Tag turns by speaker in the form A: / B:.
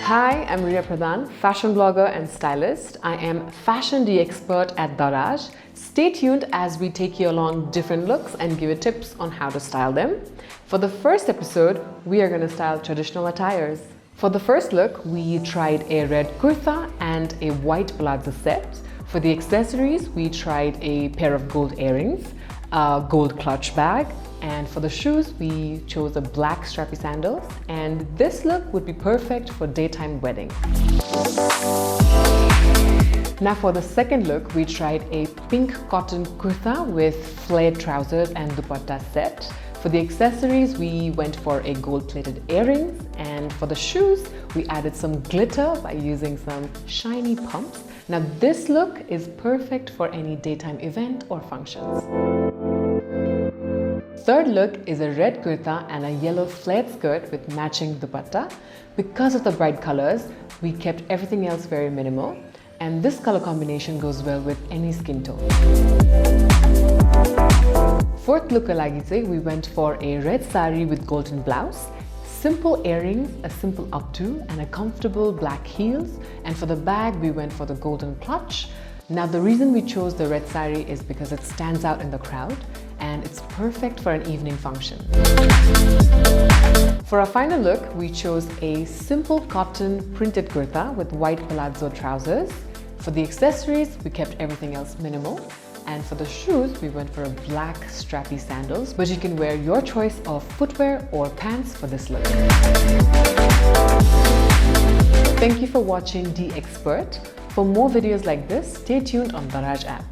A: Hi, I'm Rhea Pradhan, fashion blogger and stylist. I am Fashion D-Expert at Daraz. Stay tuned as we take you along different looks and give you tips on how to style them. For the first episode, we are going to style traditional attires. For the first look, we tried a red kurta and a white palazzo set. For the accessories, we tried a pair of gold earrings, a gold clutch bag, and for the shoes, we chose a black strappy sandals. And this look would be perfect for daytime wedding. Now for the second look, we tried a pink cotton kurta with flared trousers and dupatta set. For the accessories, we went for a gold-plated earrings, and for the shoes, we added some glitter by using some shiny pumps. Now this look is perfect for any daytime event or functions. Third look is a red kurta and a yellow flared skirt with matching dupatta. Because of the bright colors, we kept everything else very minimal, and this color combination goes well with any skin tone. Fourth look we went for a red sari with golden blouse, simple earrings, a simple updo, and a comfortable black heels. And for the bag, we went for the golden clutch. Now the reason we chose the red sari is because it stands out in the crowd and it's perfect for an evening function. For our final look, we chose a simple cotton printed kurta with white palazzo trousers. For the accessories, we kept everything else minimal. And for the shoes, we went for a black strappy sandals, but you can wear your choice of footwear or pants for this look. Thank you for watching D-Expert. For more videos like this, stay tuned on Daraz app.